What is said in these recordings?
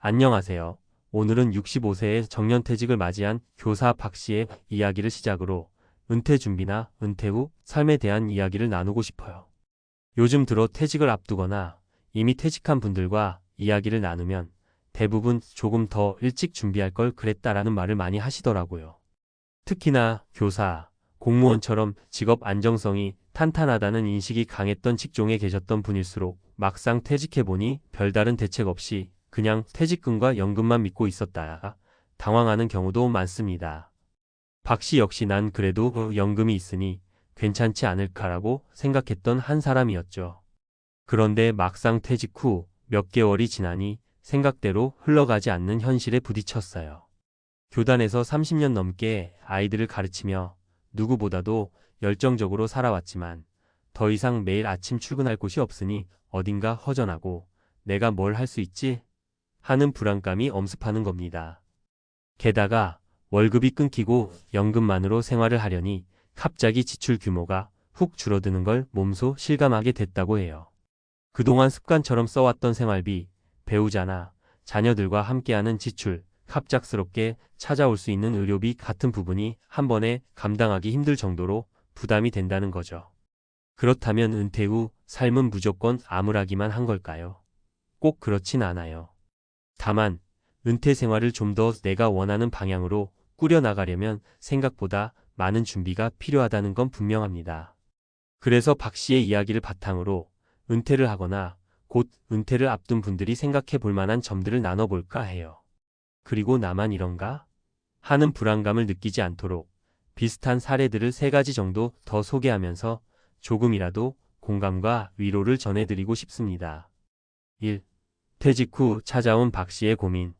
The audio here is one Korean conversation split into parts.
안녕하세요. 오늘은 65세의 정년퇴직을 맞이한 교사 박 씨의 이야기를 시작으로 은퇴 준비나 은퇴 후 삶에 대한 이야기를 나누고 싶어요. 요즘 들어 퇴직을 앞두거나 이미 퇴직한 분들과 이야기를 나누면 대부분 조금 더 일찍 준비할 걸 그랬다라는 말을 많이 하시더라고요. 특히나 교사, 공무원처럼 직업 안정성이 탄탄하다는 인식이 강했던 직종에 계셨던 분일수록 막상 퇴직해보니 별다른 대책 없이 그냥 퇴직금과 연금만 믿고 있었다가 당황하는 경우도 많습니다. 박 씨 역시 난 그래도 연금이 있으니 괜찮지 않을까라고 생각했던 한 사람이었죠. 그런데 막상 퇴직 후 몇 개월이 지나니 생각대로 흘러가지 않는 현실에 부딪혔어요. 교단에서 30년 넘게 아이들을 가르치며 누구보다도 열정적으로 살아왔지만 더 이상 매일 아침 출근할 곳이 없으니 어딘가 허전하고 내가 뭘 할 수 있지? 하는 불안감이 엄습하는 겁니다. 게다가 월급이 끊기고 연금만으로 생활을 하려니 갑자기 지출 규모가 훅 줄어드는 걸 몸소 실감하게 됐다고 해요. 그동안 습관처럼 써왔던 생활비, 배우자나 자녀들과 함께하는 지출, 갑작스럽게 찾아올 수 있는 의료비 같은 부분이 한 번에 감당하기 힘들 정도로 부담이 된다는 거죠. 그렇다면 은퇴 후 삶은 무조건 암울하기만 한 걸까요? 꼭 그렇진 않아요. 다만 은퇴 생활을 좀 더 내가 원하는 방향으로 꾸려나가려면 생각보다 많은 준비가 필요하다는 건 분명합니다. 그래서 박 씨의 이야기를 바탕으로 은퇴를 하거나 곧 은퇴를 앞둔 분들이 생각해 볼 만한 점들을 나눠볼까 해요. 그리고 나만 이런가? 하는 불안감을 느끼지 않도록 비슷한 사례들을 3가지 정도 더 소개하면서 조금이라도 공감과 위로를 전해드리고 싶습니다. 1. 퇴직 후 찾아온 박 씨의 고민.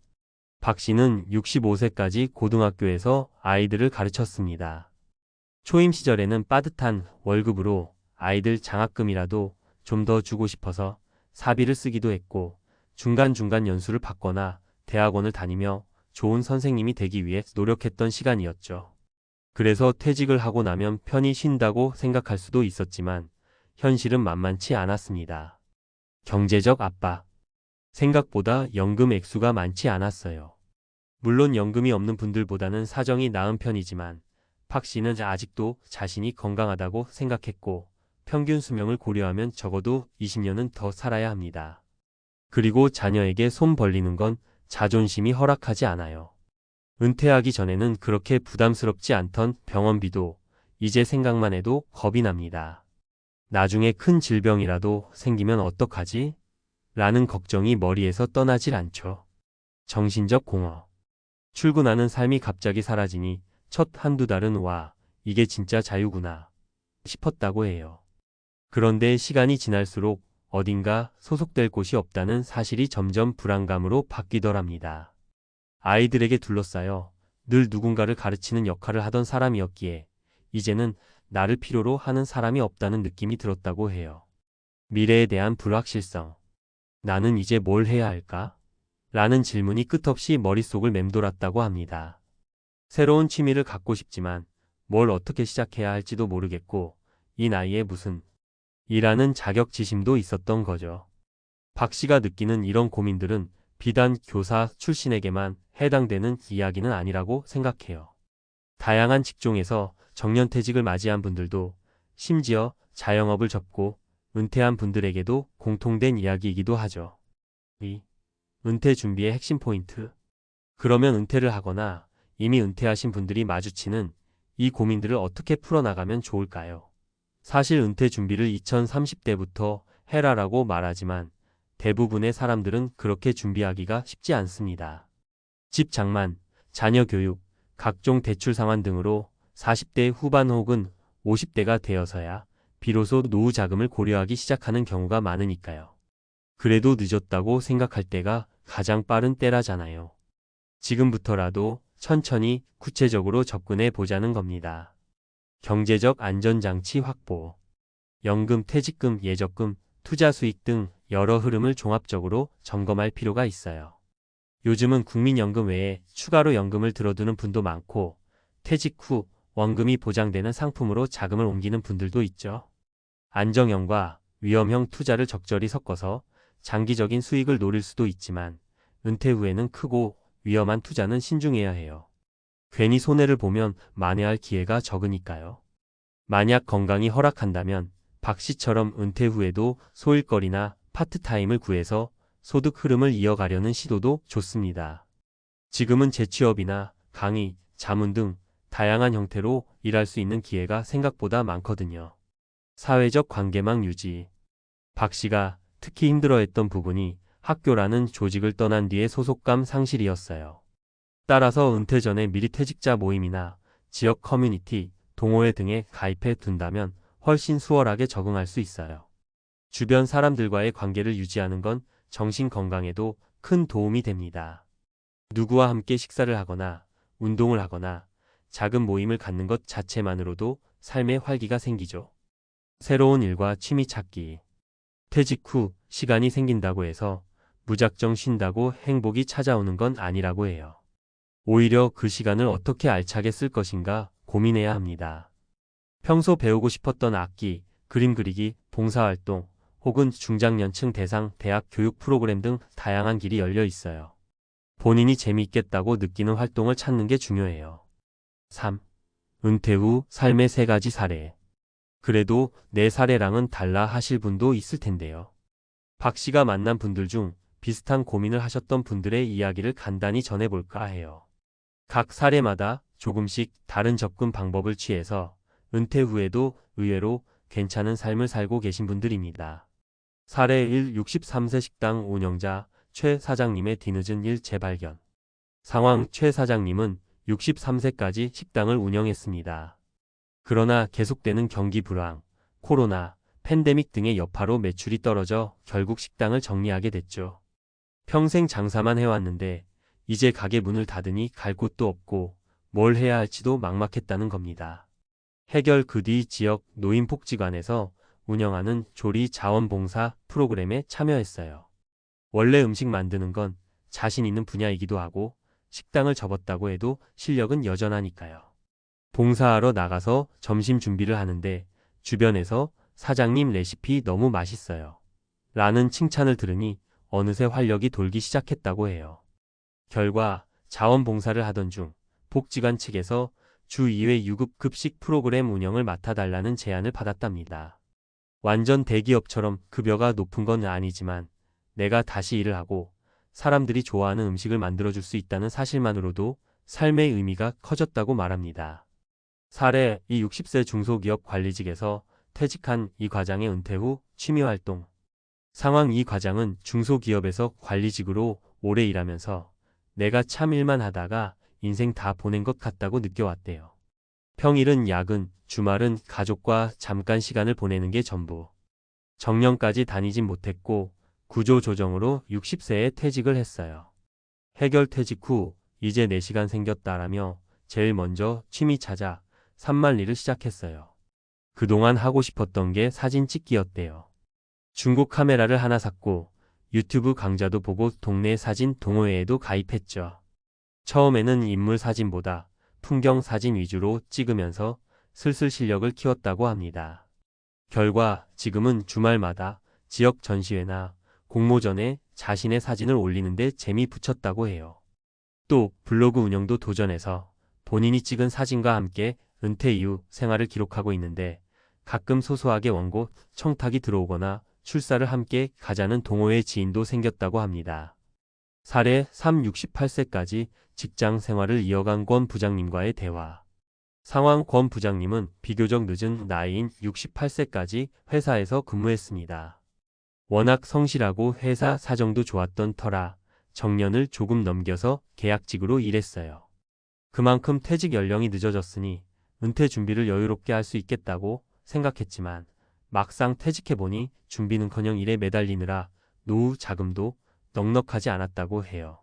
박 씨는 65세까지 고등학교에서 아이들을 가르쳤습니다. 초임 시절에는 빠듯한 월급으로 아이들 장학금이라도 좀 더 주고 싶어서 사비를 쓰기도 했고 중간중간 연수를 받거나 대학원을 다니며 좋은 선생님이 되기 위해 노력했던 시간이었죠. 그래서 퇴직을 하고 나면 편히 쉰다고 생각할 수도 있었지만 현실은 만만치 않았습니다. 경제적 압박. 생각보다 연금 액수가 많지 않았어요. 물론 연금이 없는 분들보다는 사정이 나은 편이지만 박 씨는 아직도 자신이 건강하다고 생각했고 평균 수명을 고려하면 적어도 20년은 더 살아야 합니다. 그리고 자녀에게 손 벌리는 건 자존심이 허락하지 않아요. 은퇴하기 전에는 그렇게 부담스럽지 않던 병원비도 이제 생각만 해도 겁이 납니다. 나중에 큰 질병이라도 생기면 어떡하지? 라는 걱정이 머리에서 떠나질 않죠. 정신적 공허. 출근하는 삶이 갑자기 사라지니 첫 한두 달은 와, 이게 진짜 자유구나 싶었다고 해요. 그런데 시간이 지날수록 어딘가 소속될 곳이 없다는 사실이 점점 불안감으로 바뀌더랍니다. 아이들에게 둘러싸여 늘 누군가를 가르치는 역할을 하던 사람이었기에 이제는 나를 필요로 하는 사람이 없다는 느낌이 들었다고 해요. 미래에 대한 불확실성. 나는 이제 뭘 해야 할까? 라는 질문이 끝없이 머릿속을 맴돌았다고 합니다. 새로운 취미를 갖고 싶지만 뭘 어떻게 시작해야 할지도 모르겠고 이 나이에 무슨 일하는 자격지심도 있었던 거죠. 박 씨가 느끼는 이런 고민들은 비단 교사 출신에게만 해당되는 이야기는 아니라고 생각해요. 다양한 직종에서 정년퇴직을 맞이한 분들도 심지어 자영업을 접고 은퇴한 분들에게도 공통된 이야기이기도 하죠. 2. 은퇴 준비의 핵심 포인트. 그러면 은퇴를 하거나 이미 은퇴하신 분들이 마주치는 이 고민들을 어떻게 풀어나가면 좋을까요? 사실 은퇴 준비를 2030대부터 해라라고 말하지만 대부분의 사람들은 그렇게 준비하기가 쉽지 않습니다. 집 장만, 자녀 교육, 각종 대출 상환 등으로 40대 후반 혹은 50대가 되어서야 비로소 노후 자금을 고려하기 시작하는 경우가 많으니까요. 그래도 늦었다고 생각할 때가 가장 빠른 때라잖아요. 지금부터라도 천천히 구체적으로 접근해 보자는 겁니다. 경제적 안전장치 확보. 연금, 퇴직금, 예적금, 투자 수익 등 여러 흐름을 종합적으로 점검할 필요가 있어요. 요즘은 국민연금 외에 추가로 연금을 들어두는 분도 많고 퇴직 후 원금이 보장되는 상품으로 자금을 옮기는 분들도 있죠. 안정형과 위험형 투자를 적절히 섞어서 장기적인 수익을 노릴 수도 있지만 은퇴 후에는 크고 위험한 투자는 신중해야 해요. 괜히 손해를 보면 만회할 기회가 적으니까요. 만약 건강이 허락한다면 박 씨처럼 은퇴 후에도 소일거리나 파트타임을 구해서 소득 흐름을 이어가려는 시도도 좋습니다. 지금은 재취업이나 강의, 자문 등 다양한 형태로 일할 수 있는 기회가 생각보다 많거든요. 사회적 관계망 유지. 박 씨가 특히 힘들어했던 부분이 학교라는 조직을 떠난 뒤의 소속감 상실이었어요. 따라서 은퇴 전에 미리 퇴직자 모임이나 지역 커뮤니티, 동호회 등에 가입해 둔다면 훨씬 수월하게 적응할 수 있어요. 주변 사람들과의 관계를 유지하는 건 정신 건강에도 큰 도움이 됩니다. 누구와 함께 식사를 하거나 운동을 하거나 작은 모임을 갖는 것 자체만으로도 삶에 활기가 생기죠. 새로운 일과 취미 찾기. 퇴직 후 시간이 생긴다고 해서 무작정 쉰다고 행복이 찾아오는 건 아니라고 해요. 오히려 그 시간을 어떻게 알차게 쓸 것인가 고민해야 합니다. 평소 배우고 싶었던 악기, 그림 그리기, 봉사활동, 혹은 중장년층 대상 대학 교육 프로그램 등 다양한 길이 열려 있어요. 본인이 재미있겠다고 느끼는 활동을 찾는 게 중요해요. 3. 은퇴 후 삶의 3가지 사례. 그래도 내 사례랑은 달라 하실 분도 있을 텐데요. 박 씨가 만난 분들 중 비슷한 고민을 하셨던 분들의 이야기를 간단히 전해볼까 해요. 각 사례마다 조금씩 다른 접근 방법을 취해서 은퇴 후에도 의외로 괜찮은 삶을 살고 계신 분들입니다. 사례 1. 63세 식당 운영자 최 사장님의 뒤늦은 일 재발견. 상황: 최 사장님은 63세까지 식당을 운영했습니다. 그러나 계속되는 경기 불황, 코로나, 팬데믹 등의 여파로 매출이 떨어져 결국 식당을 정리하게 됐죠. 평생 장사만 해왔는데 이제 가게 문을 닫으니 갈 곳도 없고 뭘 해야 할지도 막막했다는 겁니다. 해결: 그 뒤 지역 노인복지관에서 운영하는 조리 자원봉사 프로그램에 참여했어요. 원래 음식 만드는 건 자신 있는 분야이기도 하고 식당을 접었다고 해도 실력은 여전하니까요. 봉사하러 나가서 점심 준비를 하는데 주변에서 사장님 레시피 너무 맛있어요 라는 칭찬을 들으니 어느새 활력이 돌기 시작했다고 해요. 결과 자원봉사를 하던 중 복지관 측에서 주 2회 유급 급식 프로그램 운영을 맡아달라는 제안을 받았답니다. 완전 대기업처럼 급여가 높은 건 아니지만 내가 다시 일을 하고 사람들이 좋아하는 음식을 만들어줄 수 있다는 사실만으로도 삶의 의미가 커졌다고 말합니다. 사례 2. 60세 중소기업 관리직에서 퇴직한 이 과장의 은퇴 후 취미활동. 상황: 이 과장은 중소기업에서 관리직으로 오래 일하면서 내가 참 일만 하다가 인생 다 보낸 것 같다고 느껴왔대요. 평일은 야근, 주말은 가족과 잠깐 시간을 보내는 게 전부. 정년까지 다니진 못했고 구조조정으로 60세에 퇴직을 했어요. 해결: 퇴직 후 이제 내 시간 생겼다라며 제일 먼저 취미 찾아 산만리를 시작했어요. 그동안 하고 싶었던 게 사진 찍기였대요. 중고 카메라를 하나 샀고 유튜브 강좌도 보고 동네 사진 동호회에도 가입했죠. 처음에는 인물 사진보다 풍경 사진 위주로 찍으면서 슬슬 실력을 키웠다고 합니다. 결과 지금은 주말마다 지역 전시회나 공모전에 자신의 사진을 올리는데 재미 붙였다고 해요. 또 블로그 운영도 도전해서 본인이 찍은 사진과 함께 은퇴 이후 생활을 기록하고 있는데 가끔 소소하게 원고 청탁이 들어오거나 출사를 함께 가자는 동호회 지인도 생겼다고 합니다. 사례 3. 68세까지 직장 생활을 이어간 권 부장님과의 대화. 상황: 권 부장님은 비교적 늦은 나이인 68세까지 회사에서 근무했습니다. 워낙 성실하고 회사 사정도 좋았던 터라 정년을 조금 넘겨서 계약직으로 일했어요. 그만큼 퇴직 연령이 늦어졌으니 은퇴 준비를 여유롭게 할 수 있겠다고 생각했지만 막상 퇴직해보니 준비는커녕 일에 매달리느라 노후 자금도 넉넉하지 않았다고 해요.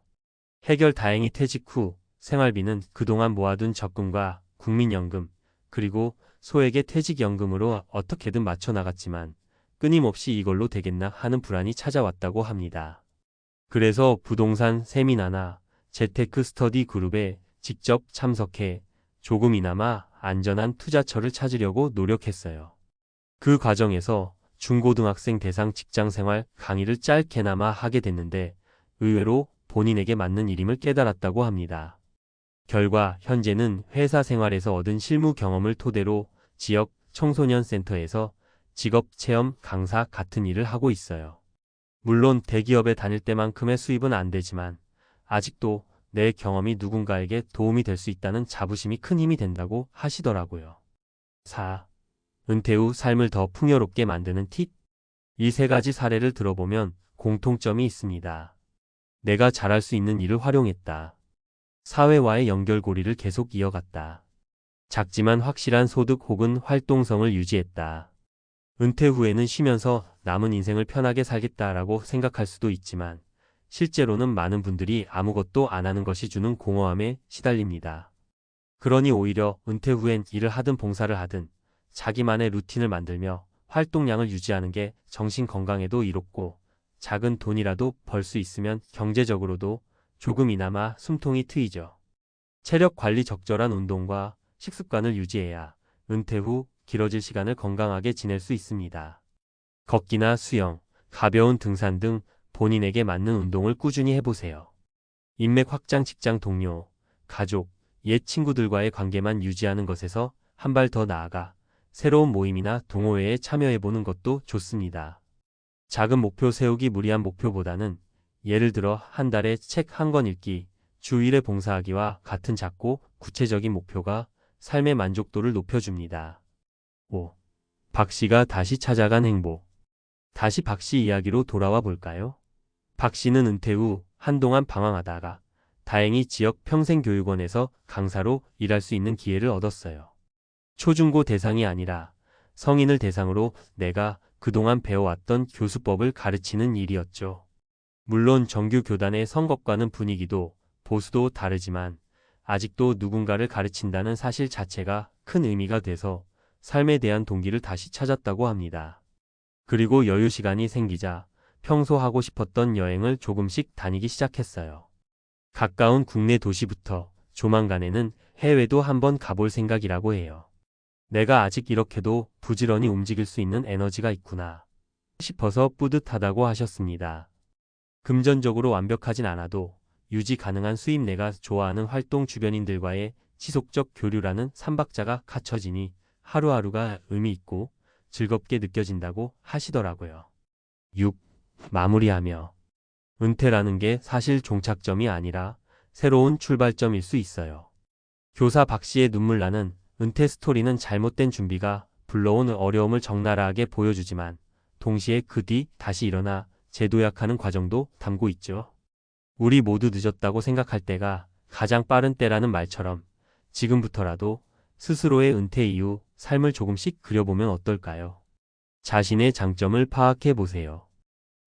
해결: 다행히 퇴직 후 생활비는 그동안 모아둔 적금과 국민연금 그리고 소액의 퇴직연금으로 어떻게든 맞춰나갔지만 끊임없이 이걸로 되겠나 하는 불안이 찾아왔다고 합니다. 그래서 부동산 세미나나 재테크 스터디 그룹에 직접 참석해 조금이나마 안전한 투자처를 찾으려고 노력했어요. 그 과정에서 중고등학생 대상 직장생활 강의를 짧게나마 하게 됐는데 의외로 본인에게 맞는 일임을 깨달았다고 합니다. 결과 현재는 회사 생활에서 얻은 실무 경험을 토대로 지역 청소년 센터에서 직업체험 강사 같은 일을 하고 있어요. 물론 대기업에 다닐 때만큼의 수입은 안 되지만 아직도 내 경험이 누군가에게 도움이 될 수 있다는 자부심이 큰 힘이 된다고 하시더라고요. 4. 은퇴 후 삶을 더 풍요롭게 만드는 팁. 이 세 가지 사례를 들어보면 공통점이 있습니다. 내가 잘할 수 있는 일을 활용했다. 사회와의 연결고리를 계속 이어갔다. 작지만 확실한 소득 혹은 활동성을 유지했다. 은퇴 후에는 쉬면서 남은 인생을 편하게 살겠다라고 생각할 수도 있지만 실제로는 많은 분들이 아무것도 안 하는 것이 주는 공허함에 시달립니다. 그러니 오히려 은퇴 후엔 일을 하든 봉사를 하든 자기만의 루틴을 만들며 활동량을 유지하는 게 정신 건강에도 이롭고 작은 돈이라도 벌 수 있으면 경제적으로도 조금이나마 숨통이 트이죠. 체력 관리 적절한 운동과 식습관을 유지해야 은퇴 후 길어질 시간을 건강하게 지낼 수 있습니다. 걷기나 수영, 가벼운 등산 등 본인에게 맞는 운동을 꾸준히 해보세요. 인맥 확장 직장 동료, 가족, 옛 친구들과의 관계만 유지하는 것에서 한 발 더 나아가 새로운 모임이나 동호회에 참여해보는 것도 좋습니다. 작은 목표 세우기 무리한 목표보다는 예를 들어 한 달에 책 한 권 읽기, 주 1회 봉사하기와 같은 작고 구체적인 목표가 삶의 만족도를 높여줍니다. 5. 박 씨가 다시 찾아간 행복. 다시 박 씨 이야기로 돌아와 볼까요? 박 씨는 은퇴 후 한동안 방황하다가 다행히 지역 평생교육원에서 강사로 일할 수 있는 기회를 얻었어요. 초중고 대상이 아니라 성인을 대상으로 내가 그동안 배워왔던 교수법을 가르치는 일이었죠. 물론 정규 교단의 성격과는 분위기도 보수도 다르지만 아직도 누군가를 가르친다는 사실 자체가 큰 의미가 돼서 삶에 대한 동기를 다시 찾았다고 합니다. 그리고 여유 시간이 생기자 평소 하고 싶었던 여행을 조금씩 다니기 시작했어요. 가까운 국내 도시부터 조만간에는 해외도 한번 가볼 생각이라고 해요. 내가 아직 이렇게도 부지런히 움직일 수 있는 에너지가 있구나 싶어서 뿌듯하다고 하셨습니다. 금전적으로 완벽하진 않아도 유지 가능한 수입, 내가 좋아하는 활동, 주변인들과의 지속적 교류라는 삼박자가 갖춰지니 하루하루가 의미 있고 즐겁게 느껴진다고 하시더라고요. 6. 마무리하며. 은퇴라는 게 사실 종착점이 아니라 새로운 출발점일 수 있어요. 교사 박 씨의 눈물 나는 은퇴 스토리는 잘못된 준비가 불러온 어려움을 적나라하게 보여주지만 동시에 그 뒤 다시 일어나 재도약하는 과정도 담고 있죠. 우리 모두 늦었다고 생각할 때가 가장 빠른 때라는 말처럼 지금부터라도 스스로의 은퇴 이후 삶을 조금씩 그려보면 어떨까요? 자신의 장점을 파악해 보세요.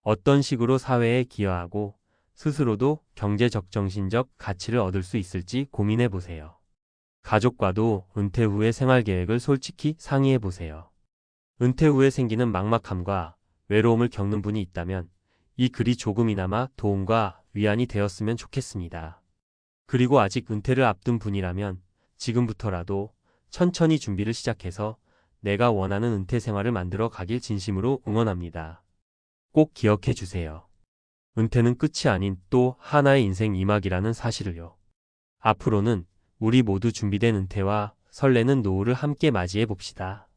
어떤 식으로 사회에 기여하고 스스로도 경제적, 정신적 가치를 얻을 수 있을지 고민해 보세요. 가족과도 은퇴 후의 생활 계획을 솔직히 상의해 보세요. 은퇴 후에 생기는 막막함과 외로움을 겪는 분이 있다면 이 글이 조금이나마 도움과 위안이 되었으면 좋겠습니다. 그리고 아직 은퇴를 앞둔 분이라면 지금부터라도 천천히 준비를 시작해서 내가 원하는 은퇴 생활을 만들어 가길 진심으로 응원합니다. 꼭 기억해 주세요. 은퇴는 끝이 아닌 또 하나의 인생 2막이라는 사실을요. 앞으로는 우리 모두 준비된 은퇴와 설레는 노후를 함께 맞이해 봅시다.